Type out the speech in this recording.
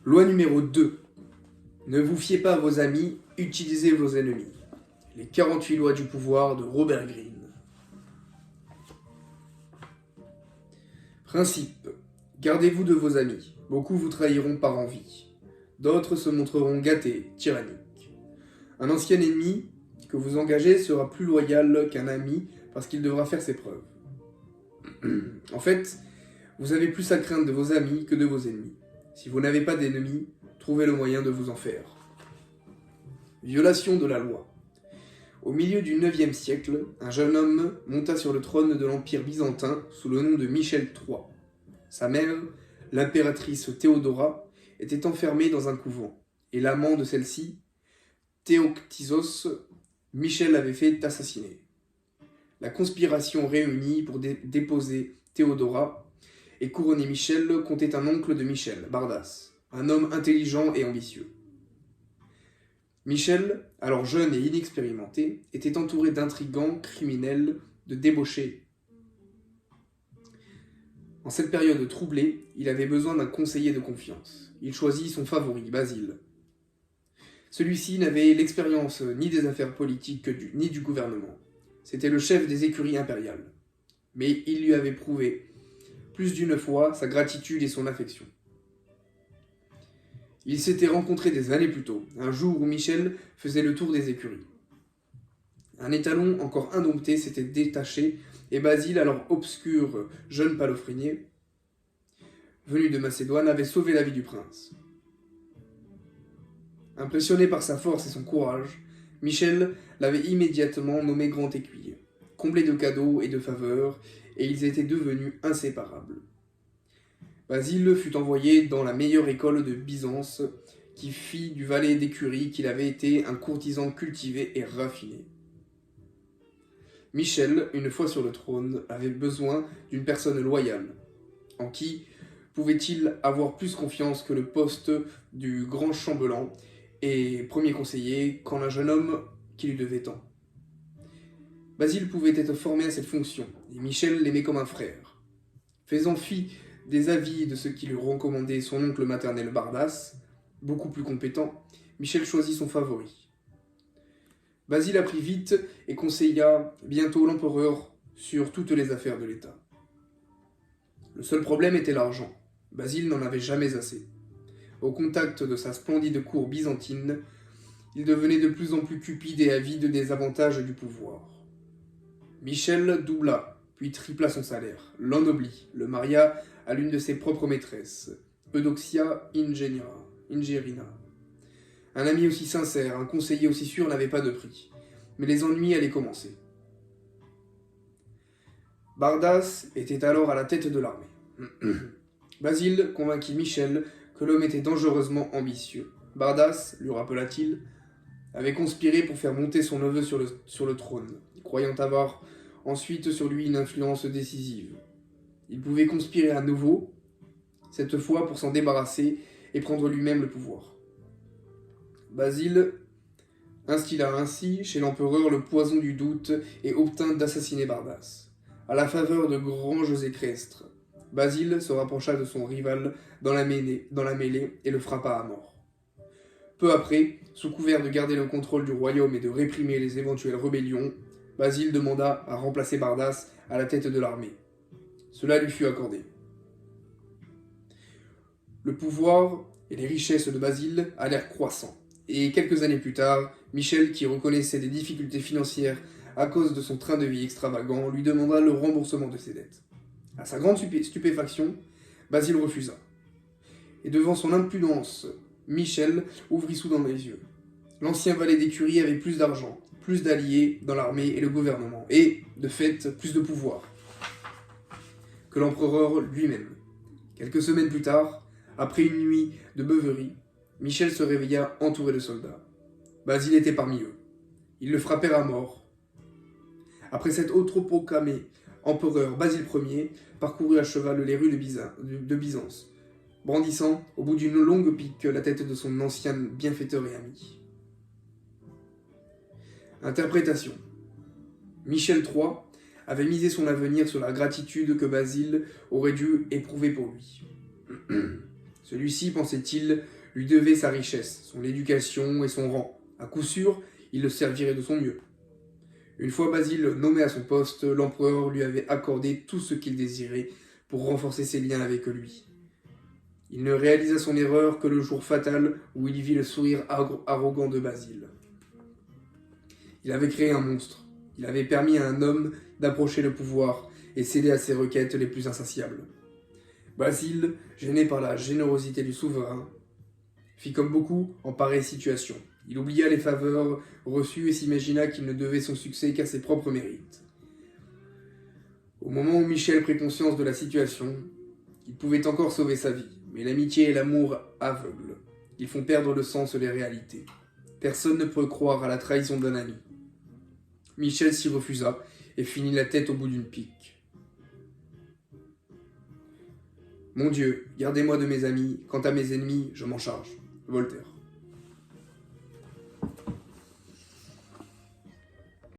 Loi numéro 2. Ne vous fiez pas à vos amis, utilisez vos ennemis. Les 48 lois du pouvoir de Robert Greene. Principe. Gardez-vous de vos amis. Beaucoup vous trahiront par envie. D'autres se montreront gâtés, tyranniques. Un ancien ennemi que vous engagez sera plus loyal qu'un ami parce qu'il devra faire ses preuves. En fait, vous avez plus à craindre de vos amis que de vos ennemis. Si vous n'avez pas d'ennemis, trouvez le moyen de vous en faire. Violation de la loi. Au milieu du IXe siècle, un jeune homme monta sur le trône de l'Empire byzantin sous le nom de Michel III. Sa mère, l'impératrice Théodora, était enfermée dans un couvent, et l'amant de celle-ci, Théoctisos, Michel l'avait fait assassiner. La conspiration réunie pour déposer Théodora et couronner Michel comptait un oncle de Michel, Bardas, un homme intelligent et ambitieux. Michel, alors jeune et inexpérimenté, était entouré d'intrigants, criminels, de débauchés. En cette période troublée, il avait besoin d'un conseiller de confiance. Il choisit son favori, Basile. Celui-ci n'avait l'expérience ni des affaires politiques ni du gouvernement. C'était le chef des écuries impériales. Mais il lui avait prouvé, plus d'une fois, sa gratitude et son affection. Ils s'étaient rencontrés des années plus tôt, un jour où Michel faisait le tour des écuries. Un étalon encore indompté s'était détaché, et Basile, alors obscur jeune palefrenier, venu de Macédoine, avait sauvé la vie du prince. Impressionné par sa force et son courage, Michel l'avait immédiatement nommé grand écuyer, comblé de cadeaux et de faveurs, et ils étaient devenus inséparables. Basile fut envoyé dans la meilleure école de Byzance, qui fit du valet d'écurie qu'il avait été un courtisan cultivé et raffiné. Michel, une fois sur le trône, avait besoin d'une personne loyale. En qui pouvait-il avoir plus confiance que le poste du grand chambellan et premier conseiller qu'en un jeune homme qui lui devait tant? Basile pouvait être formé à cette fonction, et Michel l'aimait comme un frère. Faisant fi des avis de ce qui lui recommandait son oncle maternel Bardas, beaucoup plus compétent, Michel choisit son favori. Basile apprit vite et conseilla bientôt l'empereur sur toutes les affaires de l'État. Le seul problème était l'argent. Basile n'en avait jamais assez. Au contact de sa splendide cour byzantine, il devenait de plus en plus cupide et avide des avantages du pouvoir. Michel doubla, puis tripla son salaire, l'ennoblit, le maria à l'une de ses propres maîtresses, Eudoxia Ingerina. Un ami aussi sincère, un conseiller aussi sûr n'avait pas de prix. Mais les ennuis allaient commencer. Bardas était alors à la tête de l'armée. Basile convainquit Michel que l'homme était dangereusement ambitieux. Bardas, lui rappela-t-il, avait conspiré pour faire monter son neveu sur le trône, croyant avoir ensuite sur lui une influence décisive. Il pouvait conspirer à nouveau, cette fois pour s'en débarrasser et prendre lui-même le pouvoir. Basile instilla ainsi chez l'empereur le poison du doute et obtint d'assassiner Bardas. À la faveur de grands jeux équestres, Basile se rapprocha de son rival dans la mêlée et le frappa à mort. Peu après, sous couvert de garder le contrôle du royaume et de réprimer les éventuelles rébellions, Basile demanda à remplacer Bardas à la tête de l'armée. Cela lui fut accordé. Le pouvoir et les richesses de Basile allèrent croissant. Et quelques années plus tard, Michel, qui reconnaissait des difficultés financières à cause de son train de vie extravagant, lui demanda le remboursement de ses dettes. À sa grande stupéfaction, Basile refusa. Et devant son impudence, Michel ouvrit soudain les yeux. L'ancien valet d'écurie avait plus d'argent, plus d'alliés dans l'armée et le gouvernement, et, de fait, plus de pouvoir que l'empereur lui-même. Quelques semaines plus tard, après une nuit de beuverie, Michel se réveilla entouré de soldats. Basile était parmi eux. Ils le frappèrent à mort. Après s'être autoproclamé empereur, Basile Ier parcourut à cheval les rues de Byzance, brandissant, au bout d'une longue pique, la tête de son ancien bienfaiteur et ami. Interprétation. Michel III avait misé son avenir sur la gratitude que Basile aurait dû éprouver pour lui. Celui-ci, pensait-il, lui devait sa richesse, son éducation et son rang. À coup sûr, il le servirait de son mieux. Une fois Basile nommé à son poste, l'empereur lui avait accordé tout ce qu'il désirait pour renforcer ses liens avec lui. Il ne réalisa son erreur que le jour fatal où il vit le sourire arrogant de Basile. Il avait créé un monstre. Il avait permis à un homme d'approcher le pouvoir et céder à ses requêtes les plus insatiables. Basile, gêné par la générosité du souverain, fit comme beaucoup en pareille situation. Il oublia les faveurs reçues et s'imagina qu'il ne devait son succès qu'à ses propres mérites. Au moment où Michel prit conscience de la situation, il pouvait encore sauver sa vie, mais l'amitié et l'amour aveuglent. Ils font perdre le sens des réalités. Personne ne peut croire à la trahison d'un ami. Michel s'y refusa et finit la tête au bout d'une pique. Mon Dieu, gardez-moi de mes amis, quant à mes ennemis, je m'en charge. Voltaire.